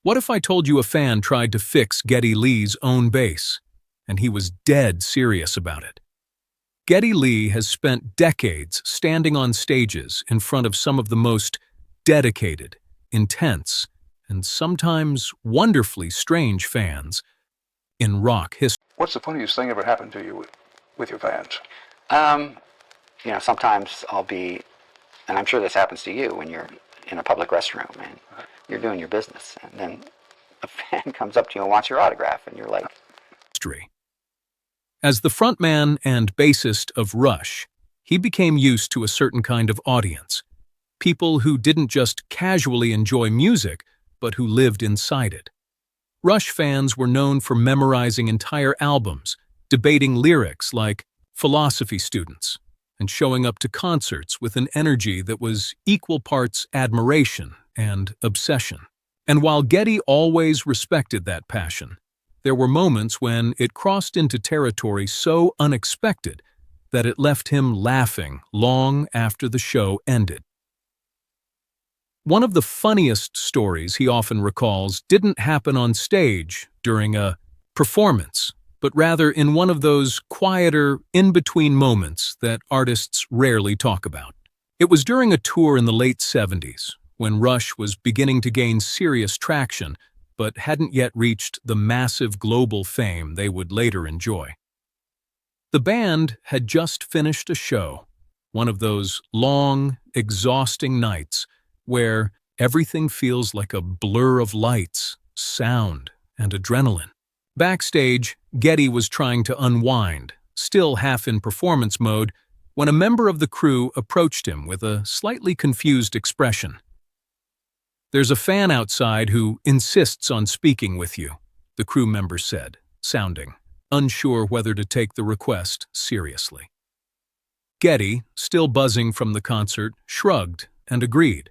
What if I told you a fan tried to fix Geddy Lee's own bass, and he was dead serious about it? Geddy Lee has spent decades standing on stages in front of some of the most dedicated, intense, and sometimes wonderfully strange fans in rock history. What's the funniest thing ever happened to you with your fans? Sometimes I'll be, and I'm sure this happens to you when you're in a public restroom and you're doing your business, and then a fan comes up to you and wants your autograph, and you're like... As the frontman and bassist of Rush, he became used to a certain kind of audience, people who didn't just casually enjoy music, but who lived inside it. Rush fans were known for memorizing entire albums, debating lyrics like philosophy students, and showing up to concerts with an energy that was equal parts admiration and obsession. And while Geddy always respected that passion, there were moments when it crossed into territory so unexpected that it left him laughing long after the show ended. One of the funniest stories he often recalls didn't happen on stage during a performance, but rather in one of those quieter, in-between moments that artists rarely talk about. It was during a tour in the late 70s, when Rush was beginning to gain serious traction, but hadn't yet reached the massive global fame they would later enjoy. The band had just finished a show, one of those long, exhausting nights where everything feels like a blur of lights, sound, and adrenaline. Backstage, Geddy was trying to unwind, still half in performance mode, when a member of the crew approached him with a slightly confused expression. "There's a fan outside who insists on speaking with you," the crew member said, sounding unsure whether to take the request seriously. Geddy, still buzzing from the concert, shrugged and agreed.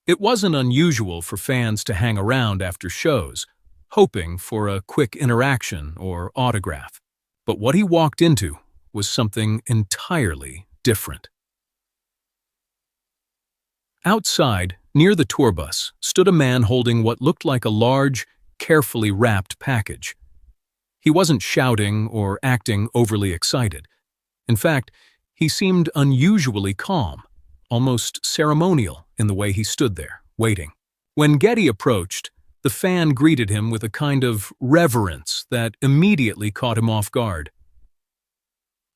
It wasn't unusual for fans to hang around after shows, hoping for a quick interaction or autograph. But what he walked into was something entirely different. Outside, near the tour bus, stood a man holding what looked like a large, carefully wrapped package. He wasn't shouting or acting overly excited. In fact, he seemed unusually calm, almost ceremonial in the way he stood there, waiting. When Geddy approached, the fan greeted him with a kind of reverence that immediately caught him off guard.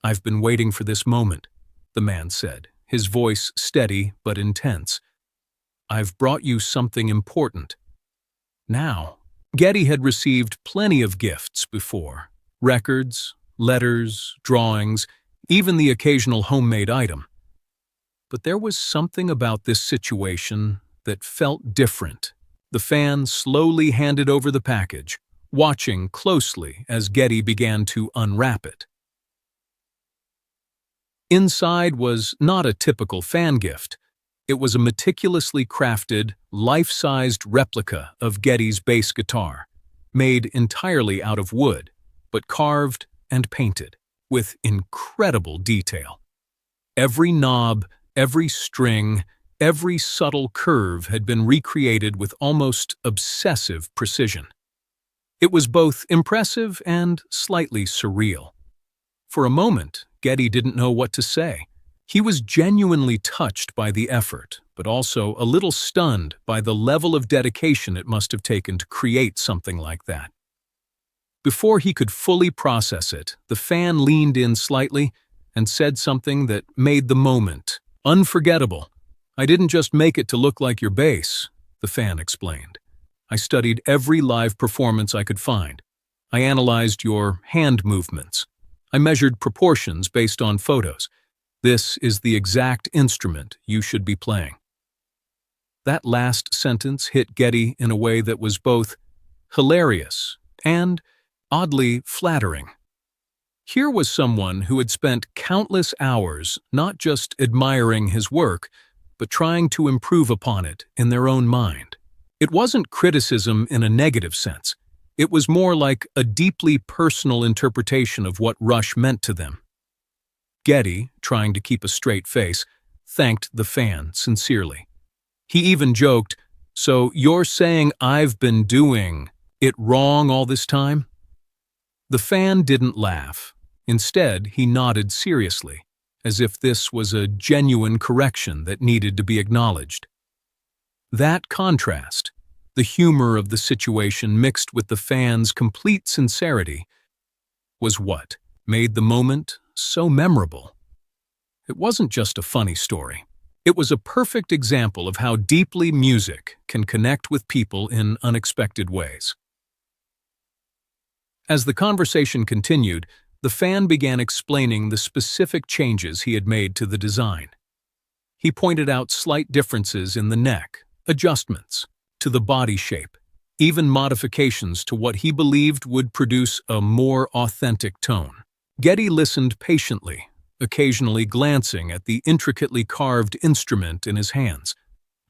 "I've been waiting for this moment," the man said, his voice steady but intense. "I've brought you something important." Now, Geddy had received plenty of gifts before: records, letters, drawings, even the occasional homemade item. But there was something about this situation that felt different. The fan slowly handed over the package, watching closely as Geddy began to unwrap it. Inside was not a typical fan gift. It was a meticulously crafted, life-sized replica of Geddy's bass guitar, made entirely out of wood, but carved and painted with incredible detail. Every knob, every string, every subtle curve had been recreated with almost obsessive precision. It was both impressive and slightly surreal. For a moment, Geddy didn't know what to say. He was genuinely touched by the effort, but also a little stunned by the level of dedication it must have taken to create something like that. Before he could fully process it, the fan leaned in slightly and said something that made the moment unforgettable. "I didn't just make it to look like your bass," the fan explained. "I studied every live performance I could find. I analyzed your hand movements. I measured proportions based on photos. This is the exact instrument you should be playing." That last sentence hit Geddy in a way that was both hilarious and oddly flattering. Here was someone who had spent countless hours not just admiring his work, but trying to improve upon it in their own mind. It wasn't criticism in a negative sense. It was more like a deeply personal interpretation of what Rush meant to them. Geddy, trying to keep a straight face, thanked the fan sincerely. He even joked, So you're saying I've been doing it wrong all this time? The fan didn't laugh. Instead, he nodded seriously, as if this was a genuine correction that needed to be acknowledged. That contrast, the humor of the situation mixed with the fan's complete sincerity, was what made the moment so memorable. It wasn't just a funny story. It was a perfect example of how deeply music can connect with people in unexpected ways. As the conversation continued, the fan began explaining the specific changes he had made to the design. He pointed out slight differences in the neck, adjustments to the body shape, even modifications to what he believed would produce a more authentic tone. Geddy listened patiently, occasionally glancing at the intricately carved instrument in his hands,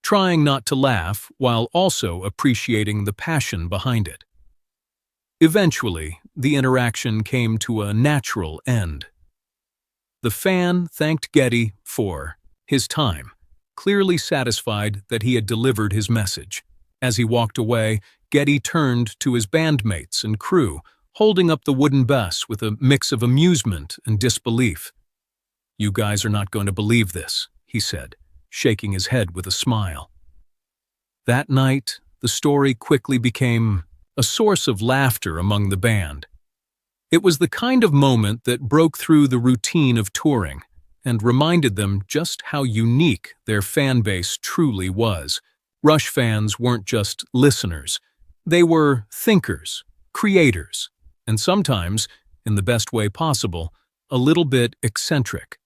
trying not to laugh while also appreciating the passion behind it. Eventually, the interaction came to a natural end. The fan thanked Geddy for his time, clearly satisfied that he had delivered his message. As he walked away, Geddy turned to his bandmates and crew, holding up the wooden bus with a mix of amusement and disbelief. "You guys are not going to believe this," he said, shaking his head with a smile. That night, the story quickly became a source of laughter among the band. It was the kind of moment that broke through the routine of touring and reminded them just how unique their fan base truly was. Rush fans weren't just listeners. They were thinkers, creators, and sometimes, in the best way possible, a little bit eccentric.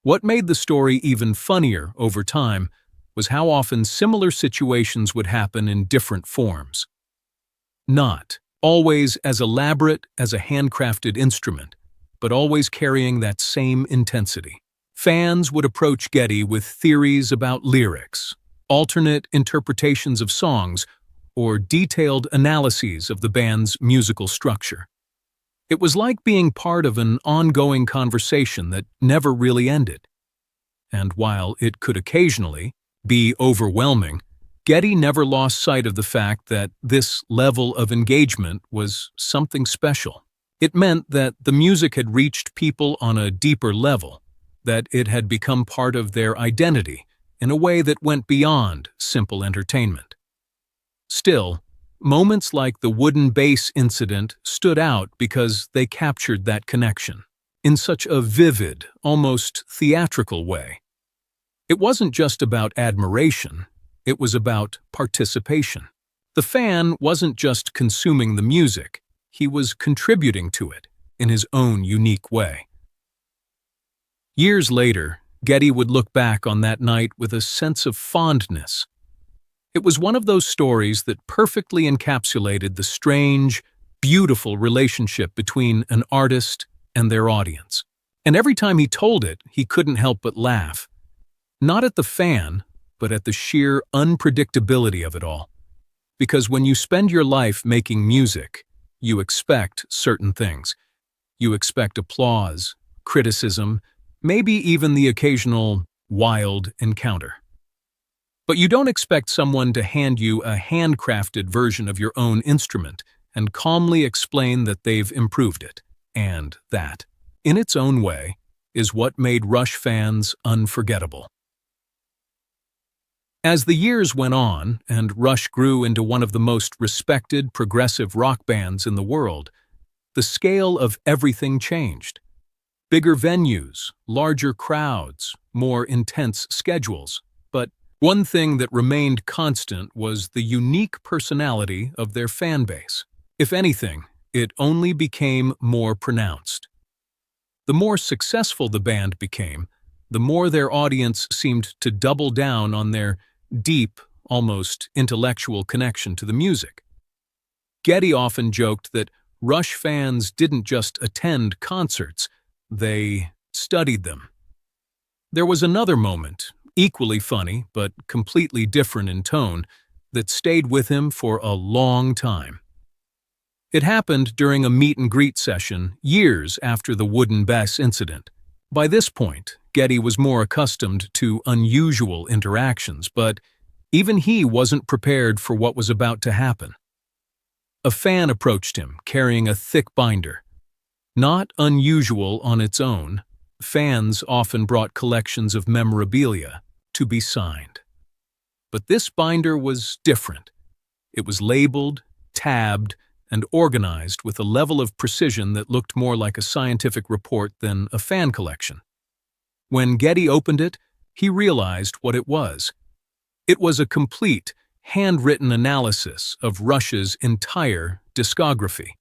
What made the story even funnier over time was how often similar situations would happen in different forms. Not always as elaborate as a handcrafted instrument, but always carrying that same intensity. Fans would approach Geddy with theories about lyrics, alternate interpretations of songs, or detailed analyses of the band's musical structure. It was like being part of an ongoing conversation that never really ended. And while it could occasionally be overwhelming, Geddy never lost sight of the fact that this level of engagement was something special. It meant that the music had reached people on a deeper level, that it had become part of their identity in a way that went beyond simple entertainment. Still, moments like the wooden bass incident stood out because they captured that connection in such a vivid, almost theatrical way. It wasn't just about admiration. It was about participation. The fan wasn't just consuming the music, he was contributing to it in his own unique way. Years later, Geddy would look back on that night with a sense of fondness. It was one of those stories that perfectly encapsulated the strange, beautiful relationship between an artist and their audience. And every time he told it, he couldn't help but laugh. Not at the fan, but at the sheer unpredictability of it all. Because when you spend your life making music, you expect certain things. You expect applause, criticism, maybe even the occasional wild encounter. But you don't expect someone to hand you a handcrafted version of your own instrument and calmly explain that they've improved it. And that, in its own way, is what made Rush fans unforgettable. As the years went on and Rush grew into one of the most respected progressive rock bands in the world, the scale of everything changed. Bigger venues, larger crowds, more intense schedules. But one thing that remained constant was the unique personality of their fan base. If anything, it only became more pronounced. The more successful the band became, the more their audience seemed to double down on their deep, almost intellectual connection to the music. Geddy often joked that Rush fans didn't just attend concerts, they studied them. There was another moment, equally funny but completely different in tone, that stayed with him for a long time. It happened during a meet-and-greet session years after the wooden bass incident. By this point, Geddy was more accustomed to unusual interactions, but Even he wasn't prepared for what was about to happen. A fan approached him, carrying a thick binder. Not unusual on its own, fans often brought collections of memorabilia to be signed. But this binder was different. It was labeled, tabbed, and organized with a level of precision that looked more like a scientific report than a fan collection. When Geddy opened it, he realized what it was. It was a complete, handwritten analysis of Rush's entire discography.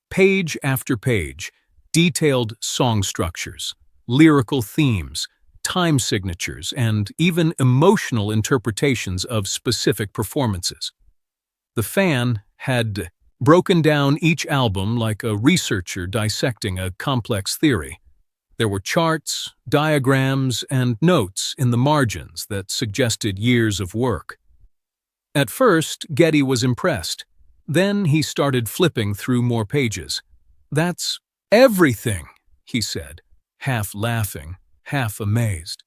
Page after page, detailed song structures, lyrical themes, time signatures, and even emotional interpretations of specific performances. The fan had broken down each album like a researcher dissecting a complex theory. There were charts, diagrams, and notes in the margins that suggested years of work. At first, Geddy was impressed. Then he started flipping through more pages. "That's everything," he said, half laughing, half amazed.